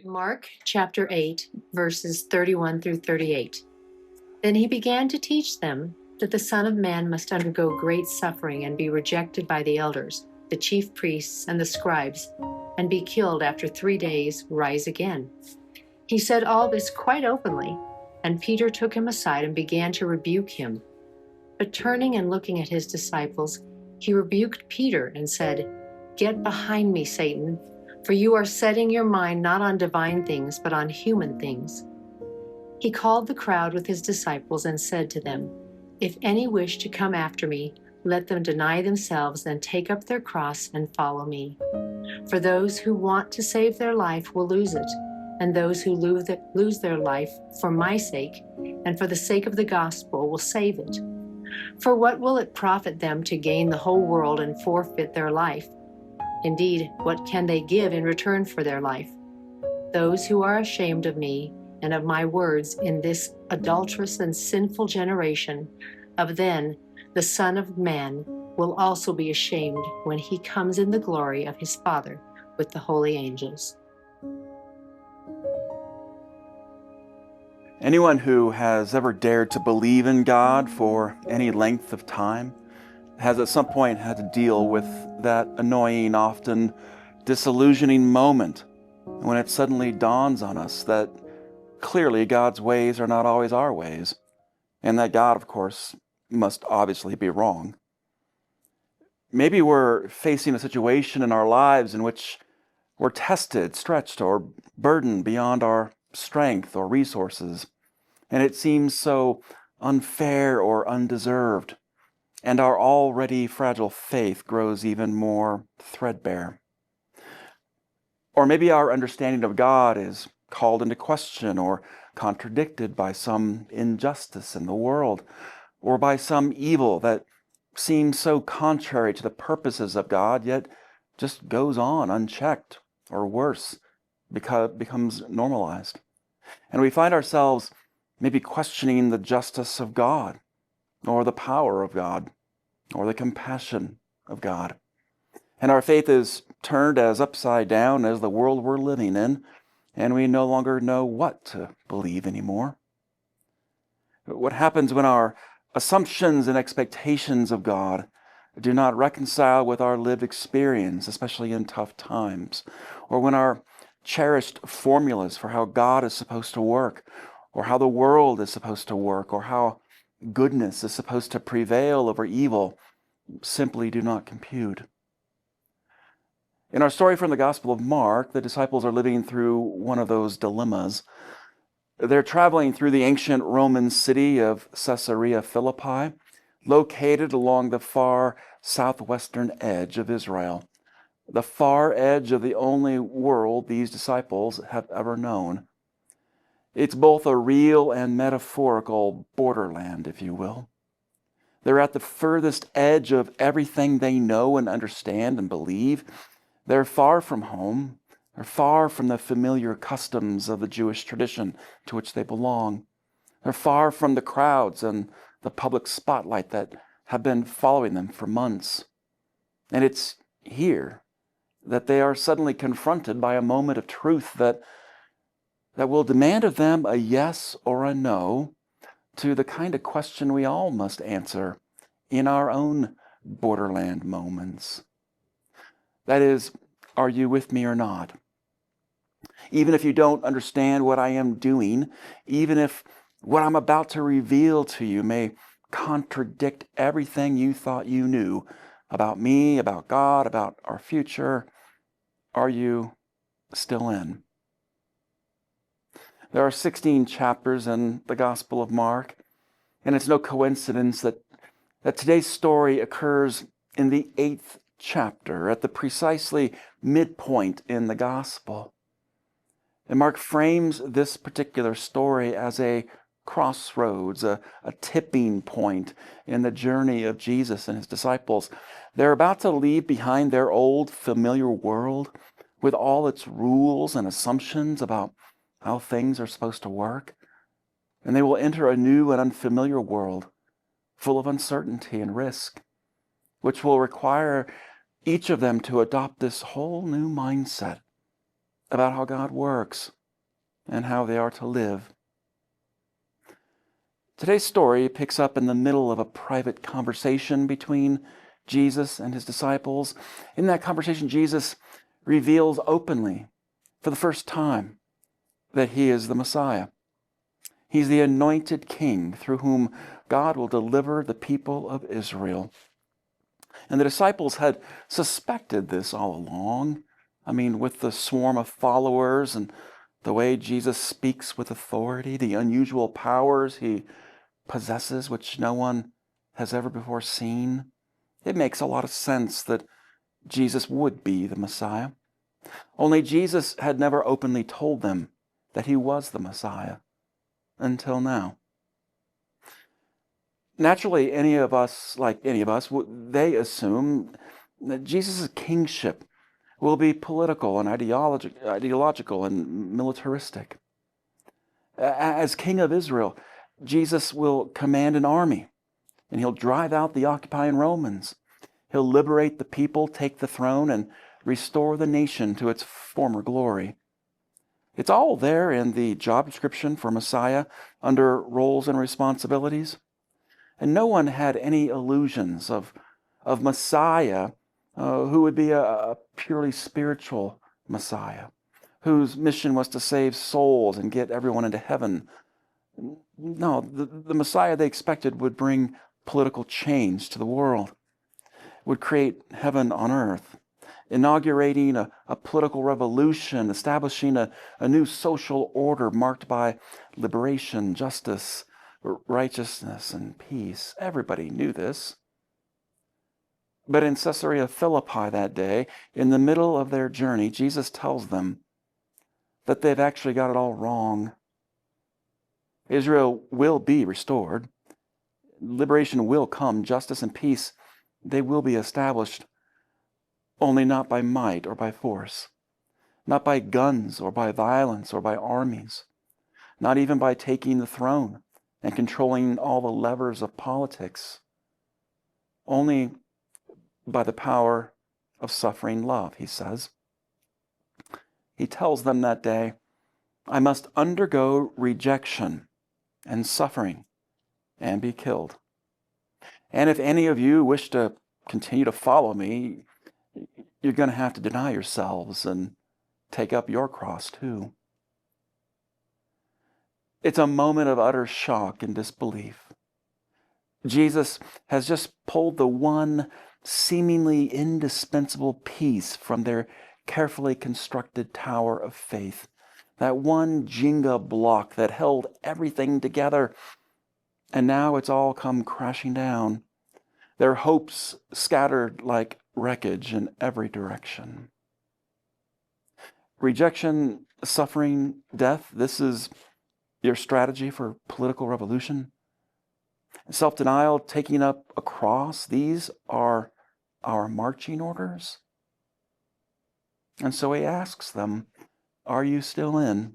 Mark chapter 8, verses 31 through 38. Then he began to teach them that the Son of Man must undergo great suffering and be rejected by the elders, the chief priests, and the scribes, and be killed after 3 days, rise again. He said all this quite openly, and Peter took him aside and began to rebuke him. But turning and looking at his disciples, he rebuked Peter and said, "Get behind me, Satan, for you are setting your mind not on divine things, but on human things." He called the crowd with his disciples and said to them, "If any wish to come after me, let them deny themselves and take up their cross and follow me. For those who want to save their life will lose it, and those who lose their life for my sake and for the sake of the gospel will save it. For what will it profit them to gain the whole world and forfeit their life? Indeed, what can they give in return for their life? Those who are ashamed of me and of my words in this adulterous and sinful generation, of then the Son of Man will also be ashamed when he comes in the glory of his Father with the holy angels." Anyone who has ever dared to believe in God for any length of time has at some point had to deal with that annoying, often disillusioning moment when it suddenly dawns on us that clearly God's ways are not always our ways, and that God, of course, must obviously be wrong. Maybe we're facing a situation in our lives in which we're tested, stretched, or burdened beyond our strength or resources, and it seems so unfair or undeserved, and our already fragile faith grows even more threadbare. Or maybe our understanding of God is called into question or contradicted by some injustice in the world, or by some evil that seems so contrary to the purposes of God, yet just goes on unchecked, or worse, becomes normalized. And we find ourselves maybe questioning the justice of God, or the power of God, or the compassion of God. And our faith is turned as upside down as the world we're living in, and we no longer know what to believe anymore. What happens when our assumptions and expectations of God do not reconcile with our lived experience, especially in tough times, or when our cherished formulas for how God is supposed to work, or how the world is supposed to work, or how goodness is supposed to prevail over evil simply do not compute. In our story from the Gospel of Mark, the disciples are living through one of those dilemmas. They're traveling through the ancient Roman city of Caesarea Philippi, located along the far southwestern edge of Israel, the far edge of the only world these disciples have ever known. It's both a real and metaphorical borderland, if you will. They're at the furthest edge of everything they know and understand and believe. They're far from home. They're far from the familiar customs of the Jewish tradition to which they belong. They're far from the crowds and the public spotlight that have been following them for months. And it's here that they are suddenly confronted by a moment of truth that will demand of them a yes or a no to the kind of question we all must answer in our own borderland moments. That is, are you with me or not? Even if you don't understand what I am doing, even if what I'm about to reveal to you may contradict everything you thought you knew about me, about God, about our future, are you still in? There are 16 chapters in the Gospel of Mark, and it's no coincidence that today's story occurs in the 8th chapter, at the precisely midpoint in the Gospel. And Mark frames this particular story as a crossroads, a tipping point in the journey of Jesus and his disciples. They're about to leave behind their old familiar world with all its rules and assumptions about how things are supposed to work. And they will enter a new and unfamiliar world full of uncertainty and risk, which will require each of them to adopt this whole new mindset about how God works and how they are to live. Today's story picks up in the middle of a private conversation between Jesus and his disciples. In that conversation, Jesus reveals openly, for the first time, that he is the Messiah. He's the anointed king through whom God will deliver the people of Israel. And the disciples had suspected this all along. I mean, with the swarm of followers and the way Jesus speaks with authority, the unusual powers he possesses, which no one has ever before seen, it makes a lot of sense that Jesus would be the Messiah. Only Jesus had never openly told them that he was the Messiah until now. Naturally, any of us, they assume that Jesus' kingship will be political and ideological and militaristic. As king of Israel, Jesus will command an army, and he'll drive out the occupying Romans. He'll liberate the people, take the throne, and restore the nation to its former glory. It's all there in the job description for Messiah under roles and responsibilities. And no one had any illusions of Messiah who would be a purely spiritual Messiah, whose mission was to save souls and get everyone into heaven. No, the Messiah they expected would bring political change to the world, would create heaven on earth, inaugurating a political revolution, establishing a new social order marked by liberation, justice, righteousness, and peace. Everybody knew this. But in Caesarea Philippi that day, in the middle of their journey, Jesus tells them that they've actually got it all wrong. Israel will be restored. Liberation will come. Justice and peace, they will be established, only not by might or by force, not by guns or by violence or by armies, not even by taking the throne and controlling all the levers of politics, only by the power of suffering love, he says. He tells them that day, I must undergo rejection and suffering and be killed. And if any of you wish to continue to follow me, you're going to have to deny yourselves and take up your cross too. It's a moment of utter shock and disbelief. Jesus has just pulled the one seemingly indispensable piece from their carefully constructed tower of faith, that one Jenga block that held everything together, and now it's all come crashing down. Their hopes scattered like wreckage in every direction. Rejection, suffering, death, this is your strategy for political revolution. Self-denial, taking up a cross, these are our marching orders. And so he asks them, are you still in?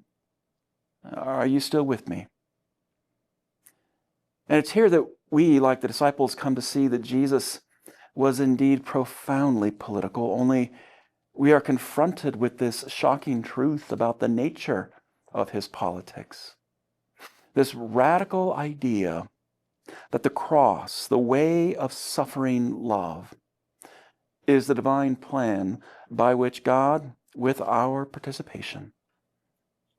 Are you still with me? And it's here that we, like the disciples, come to see that Jesus was indeed profoundly political, only we are confronted with this shocking truth about the nature of his politics. This radical idea that the cross, the way of suffering love, is the divine plan by which God, with our participation,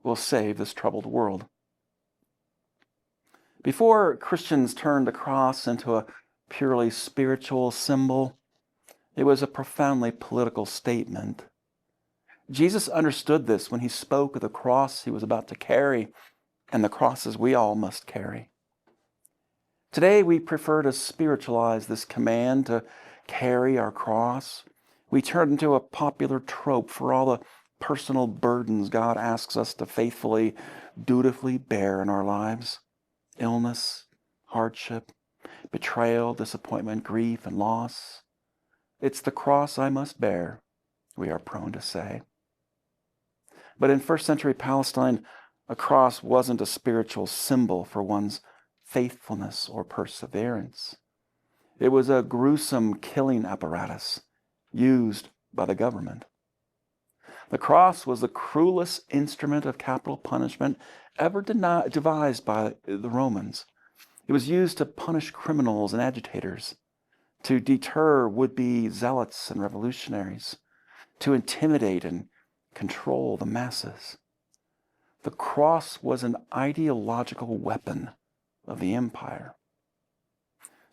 will save this troubled world. Before Christians turned the cross into a purely spiritual symbol, it was a profoundly political statement. Jesus understood this when he spoke of the cross he was about to carry and the crosses we all must carry. Today, we prefer to spiritualize this command to carry our cross. We turn it into a popular trope for all the personal burdens God asks us to faithfully, dutifully bear in our lives. Illness, hardship, betrayal, disappointment, grief, and loss. It's the cross I must bear, we are prone to say. But in first century Palestine, a cross wasn't a spiritual symbol for one's faithfulness or perseverance. It was a gruesome killing apparatus used by the government. The cross was the cruelest instrument of capital punishment ever devised by the Romans. It was used to punish criminals and agitators, to deter would-be zealots and revolutionaries, to intimidate and control the masses. The cross was an ideological weapon of the empire.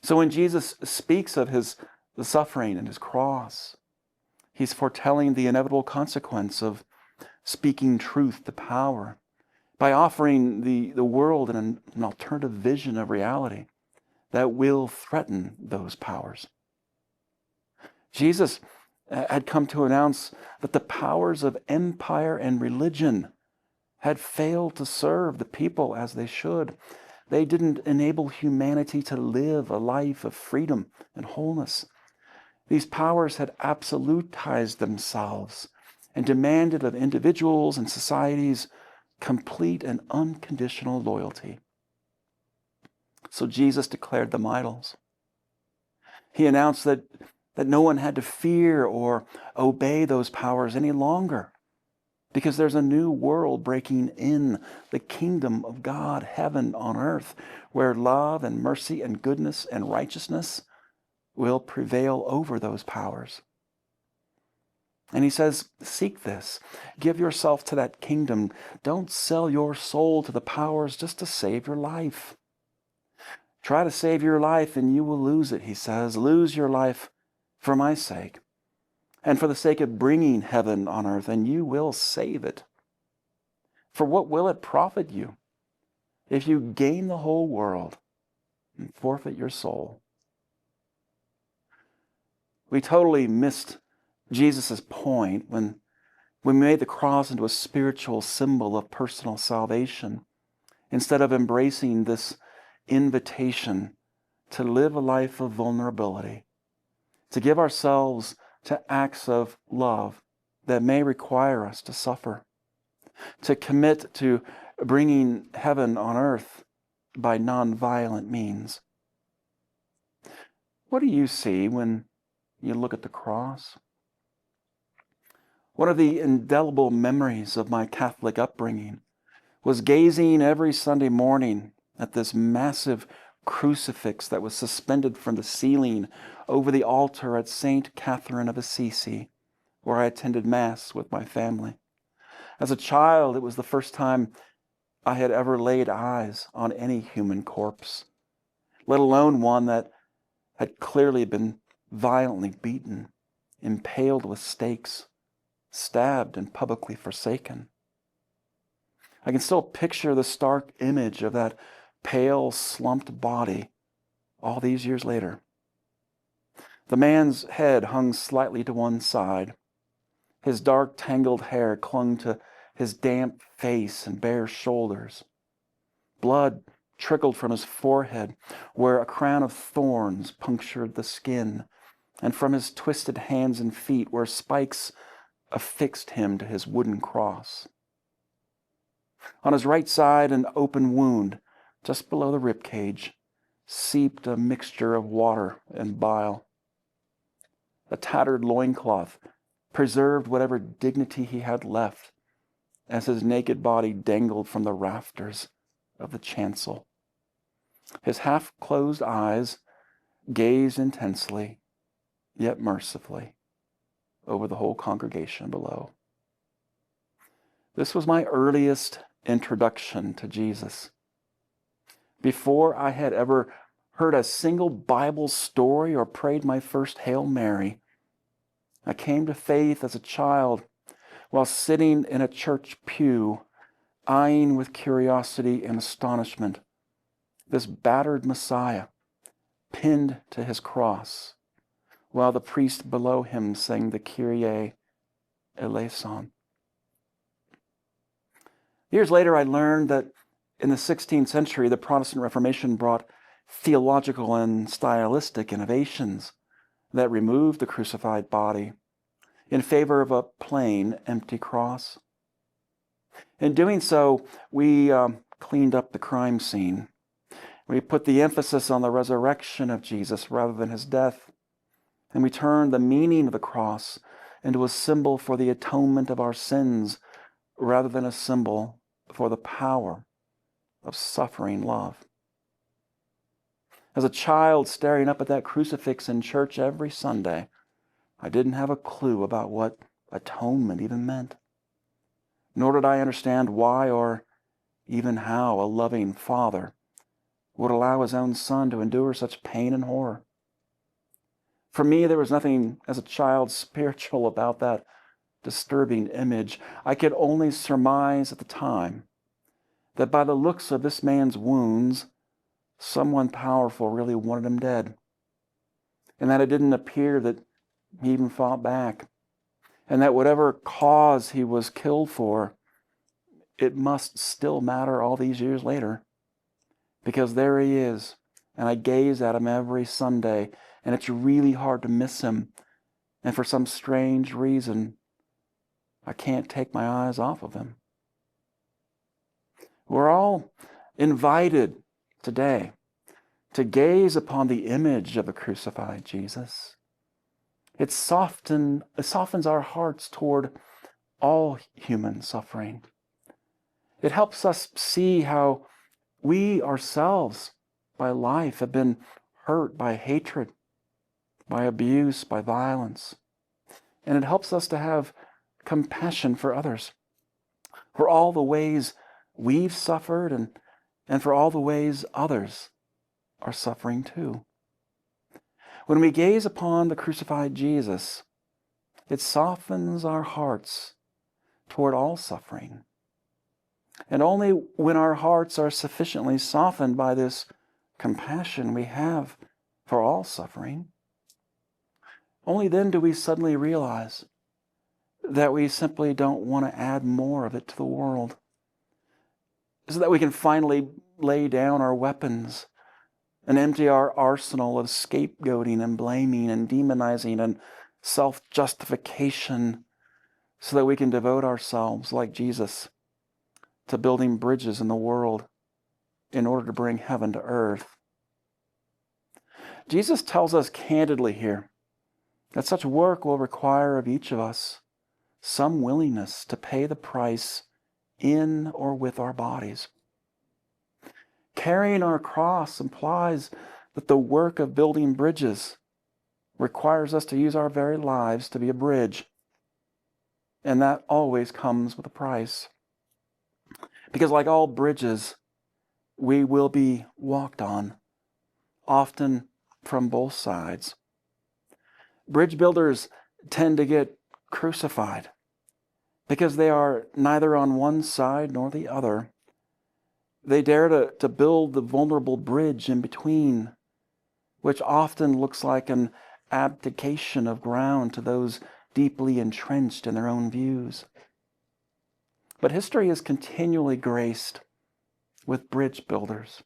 So when Jesus speaks of the suffering and his cross, he's foretelling the inevitable consequence of speaking truth to power by offering the world an alternative vision of reality that will threaten those powers. Jesus had come to announce that the powers of empire and religion had failed to serve the people as they should. They didn't enable humanity to live a life of freedom and wholeness. These powers had absolutized themselves and demanded of individuals and societies complete and unconditional loyalty. So Jesus declared them idols. He announced that no one had to fear or obey those powers any longer, because there's a new world breaking in, the kingdom of God, heaven on earth, where love and mercy and goodness and righteousness will prevail over those powers. And he says, seek this. Give yourself to that kingdom. Don't sell your soul to the powers just to save your life. Try to save your life and you will lose it, he says. Lose your life for my sake and for the sake of bringing heaven on earth, and you will save it. For what will it profit you if you gain the whole world and forfeit your soul? We totally missed Jesus' point when we made the cross into a spiritual symbol of personal salvation, instead of embracing this invitation to live a life of vulnerability, to give ourselves to acts of love that may require us to suffer, to commit to bringing heaven on earth by nonviolent means. What do you see when you look at the cross? One of the indelible memories of my Catholic upbringing was gazing every Sunday morning at this massive crucifix that was suspended from the ceiling over the altar at St. Catherine of Assisi, where I attended Mass with my family. As a child, it was the first time I had ever laid eyes on any human corpse, let alone one that had clearly been violently beaten, impaled with stakes, stabbed and publicly forsaken. I can still picture the stark image of that pale, slumped body all these years later. The man's head hung slightly to one side. His dark, tangled hair clung to his damp face and bare shoulders. Blood trickled from his forehead where a crown of thorns punctured the skin, and from his twisted hands and feet where spikes affixed him to his wooden cross. On his right side, an open wound just below the rib cage seeped a mixture of water and bile. A tattered loincloth preserved whatever dignity he had left as his naked body dangled from the rafters of the chancel. His half-closed eyes gazed intensely, yet mercifully, over the whole congregation below. This was my earliest introduction to Jesus. Before I had ever heard a single Bible story or prayed my first Hail Mary, I came to faith as a child while sitting in a church pew, eyeing with curiosity and astonishment this battered Messiah pinned to his cross, while the priest below him sang the Kyrie eleison. Years later, I learned that in the 16th century, the Protestant Reformation brought theological and stylistic innovations that removed the crucified body in favor of a plain, empty cross. In doing so, we cleaned up the crime scene. We put the emphasis on the resurrection of Jesus rather than his death. And we turned the meaning of the cross into a symbol for the atonement of our sins rather than a symbol for the power of suffering love. As a child staring up at that crucifix in church every Sunday, I didn't have a clue about what atonement even meant. Nor did I understand why or even how a loving Father would allow his own Son to endure such pain and horror. For me, there was nothing as a child spiritual about that disturbing image. I could only surmise at the time that by the looks of this man's wounds, someone powerful really wanted him dead, and that it didn't appear that he even fought back, and that whatever cause he was killed for, it must still matter all these years later, because there he is, and I gaze at him every Sunday, and it's really hard to miss him, and for some strange reason, I can't take my eyes off of him. We're all invited today to gaze upon the image of a crucified Jesus. It softens our hearts toward all human suffering. It helps us see how we ourselves, by life, have been hurt by hatred, by abuse, by violence. And it helps us to have compassion for others, for all the ways we've suffered and for all the ways others are suffering too. When we gaze upon the crucified Jesus, it softens our hearts toward all suffering. And only when our hearts are sufficiently softened by this compassion we have for all suffering, only then do we suddenly realize that we simply don't want to add more of it to the world, so that we can finally lay down our weapons and empty our arsenal of scapegoating and blaming and demonizing and self-justification, so that we can devote ourselves, like Jesus, to building bridges in the world in order to bring heaven to earth. Jesus tells us candidly here that such work will require of each of us some willingness to pay the price in or with our bodies. Carrying our cross implies that the work of building bridges requires us to use our very lives to be a bridge. And that always comes with a price. Because like all bridges, we will be walked on, often from both sides. Bridge builders tend to get crucified because they are neither on one side nor the other. They dare to build the vulnerable bridge in between, which often looks like an abdication of ground to those deeply entrenched in their own views. But history is continually graced with bridge builders,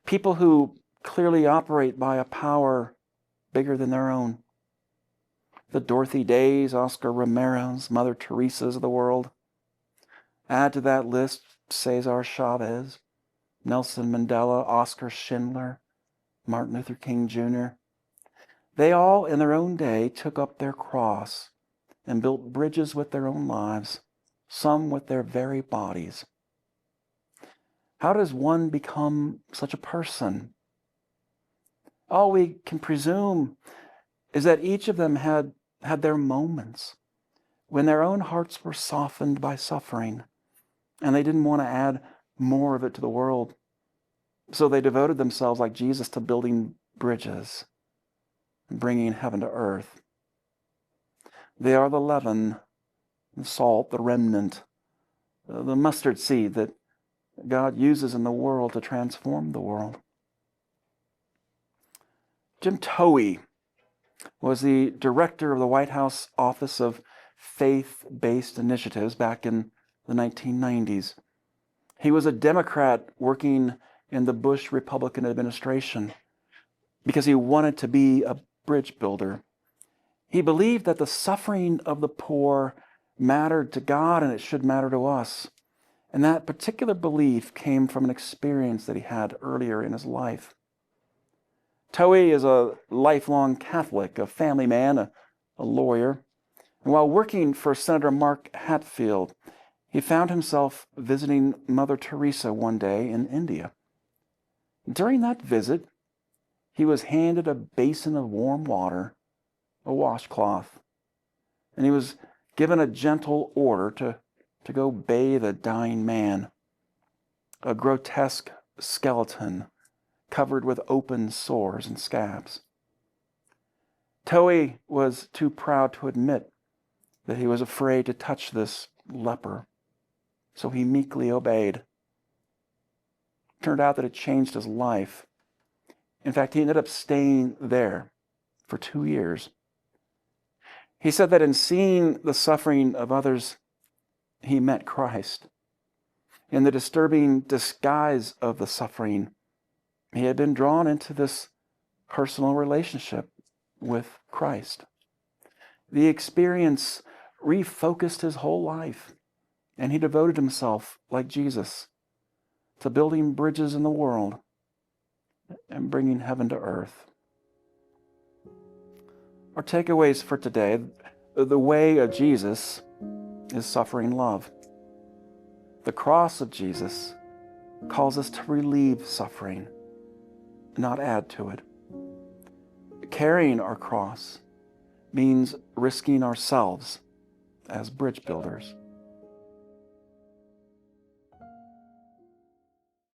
people who clearly operate by a power bigger than their own. The Dorothy Days, Oscar Romero's, Mother Teresa's of the world. Add to that list Cesar Chavez, Nelson Mandela, Oscar Schindler, Martin Luther King Jr. They all, in their own day, took up their cross and built bridges with their own lives, some with their very bodies. How does one become such a person? All we can presume is that each of them had their moments when their own hearts were softened by suffering, and they didn't want to add more of it to the world. So they devoted themselves, like Jesus, to building bridges and bringing heaven to earth. They are the leaven, the salt, the remnant, the mustard seed that God uses in the world to transform the world. Jim Towey was the director of the White House Office of Faith-Based Initiatives back in the 1990s. He was a Democrat working in the Bush Republican administration because he wanted to be a bridge builder. He believed that the suffering of the poor mattered to God and it should matter to us. And that particular belief came from an experience that he had earlier in his life. Towey is a lifelong Catholic, a family man, a lawyer. And while working for Senator Mark Hatfield, he found himself visiting Mother Teresa one day in India. During that visit, he was handed a basin of warm water, a washcloth, and he was given a gentle order to go bathe a dying man, a grotesque skeleton covered with open sores and scabs. Toei was too proud to admit that he was afraid to touch this leper, so he meekly obeyed. It turned out that it changed his life. In fact, he ended up staying there for 2 years. He said that in seeing the suffering of others, he met Christ. In the disturbing disguise of the suffering, he had been drawn into this personal relationship with Christ. The experience refocused his whole life, and he devoted himself, like Jesus, to building bridges in the world and bringing heaven to earth. Our takeaways for today: the way of Jesus is suffering love. The cross of Jesus calls us to relieve suffering, not add to it. Carrying our cross means risking ourselves as bridge builders.